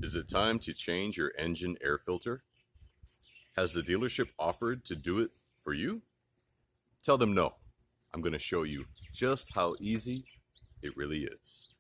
Is it time to change your engine air filter? Has the dealership offered to do it for you? Tell them no. I'm going to show you just how easy it really is.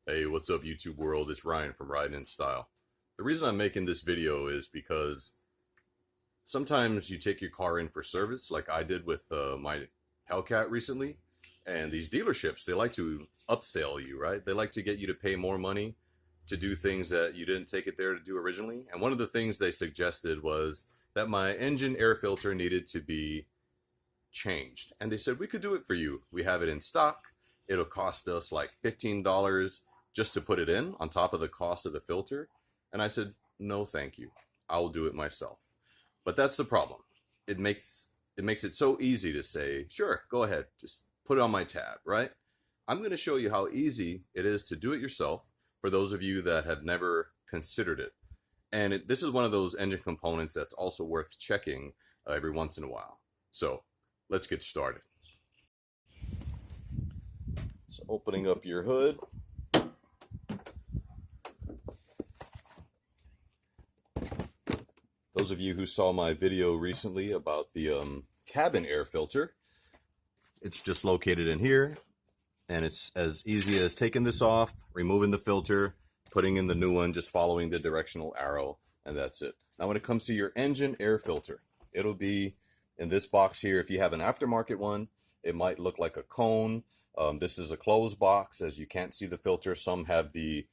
Hey, what's up YouTube world? It's Ryan from Riding in Style. The reason I'm making this video is because sometimes you take your car in for service like I did with my Hellcat recently, and these dealerships, they like to upsell you, right? They like to get you to pay more money to do things that you didn't take it there to do originally. And one of the things they suggested was that my engine air filter needed to be changed. And they said, we could do it for you. We have it in stock. It'll cost us like $15 just to put it in on top of the cost of the filter. And I said, no, thank you. I'll do it myself. But that's the problem. It makes it so easy to say, sure, go ahead, just put it on my tab, right? I'm going to show you how easy it is to do it yourself for those of you that have never considered it. And this is one of those engine components that's also worth checking every once in a while. So let's get started. So opening up your hood. Those of you who saw my video recently about the cabin air filter, it's just located in here, and it's as easy as taking this off, removing the filter, putting in the new one, just following the directional arrow, and that's it. Now when it comes to your engine air filter, it'll be in this box here. If you have an aftermarket one, it might look like a cone. This is a closed box, as you can't see the filter. Some have the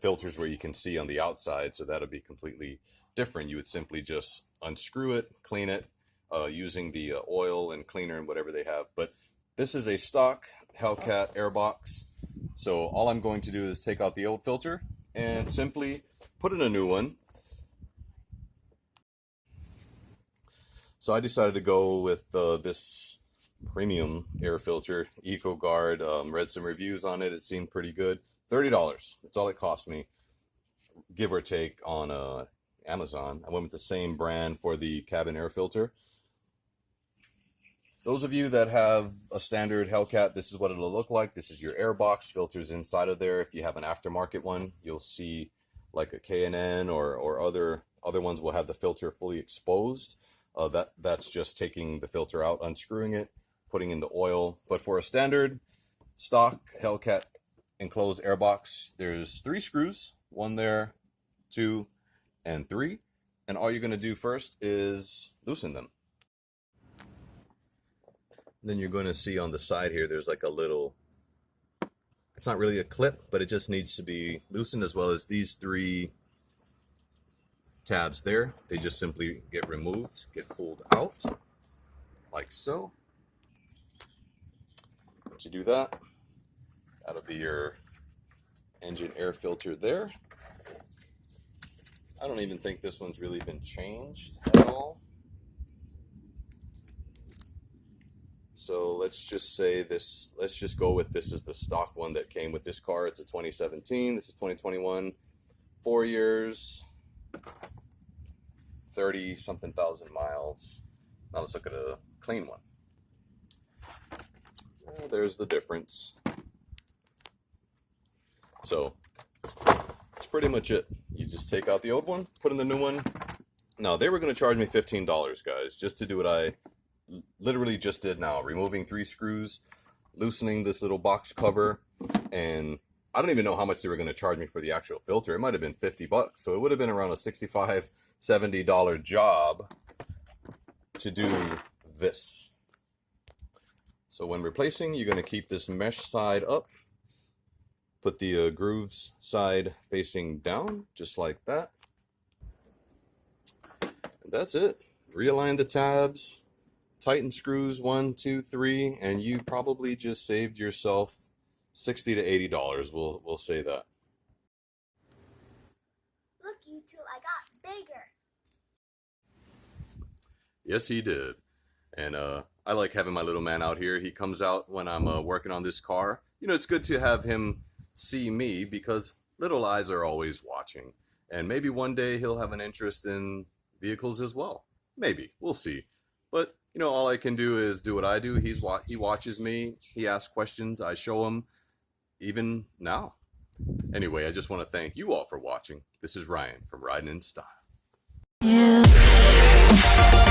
filters where you can see on the outside, so that'll be completely different. You would simply just unscrew it, clean it, using the oil and cleaner and whatever they have. But this is a stock Hellcat air box. So all I'm going to do is take out the old filter and simply put in a new one. So I decided to go with this premium air filter, EcoGuard. Read some reviews on it. It seemed pretty good. $30. That's all it cost me, give or take, on Amazon. I went with the same brand for the cabin air filter. Those of you that have a standard Hellcat, this is what it'll look like. This is your air box. Filters inside of there. If you have an aftermarket one, you'll see like a K&N or other ones will have the filter fully exposed. That's just taking the filter out, unscrewing it, putting in the oil. But for a standard stock Hellcat enclosed air box, there's 3 screws, 1 there, 2, and 3. And all you're going to do first is loosen them. Then you're going to see on the side here, there's like a little, it's not really a clip, but it just needs to be loosened, as well as these 3 tabs there. They just simply get removed, get pulled out, like so. Once you do that, that'll be your engine air filter there. I don't even think this one's really been changed at all. So let's just say this, let's just go with this as the stock one that came with this car. It's a 2017, this is 2021, 4 years, 30 something thousand miles. Now let's look at a clean one. There's the difference. So that's pretty much it. You just take out the old one, put in the new one. Now they were going to charge me $15, guys, just to do what I literally just did now, removing 3 screws, loosening this little box cover, and I don't even know how much they were going to charge me for the actual filter. It might have been $50, so it would have been around a $65, $70 job to do this. So when replacing, you're going to keep this mesh side up, put the grooves side facing down, just like that. And that's it. Realign the tabs, tighten screws 1, 2, 3, and you probably just saved yourself $60 to $80. We'll say that. Look, YouTube, I got bigger. Yes, he did. And I like having my little man out here. He comes out when I'm working on this car. You know, it's good to have him see me because little eyes are always watching. And maybe one day he'll have an interest in vehicles as well. Maybe. We'll see. But, you know, all I can do is do what I do. He watches me. He asks questions. I show him, even now. Anyway, I just want to thank you all for watching. This is Ryan from Riding in Style. Yeah.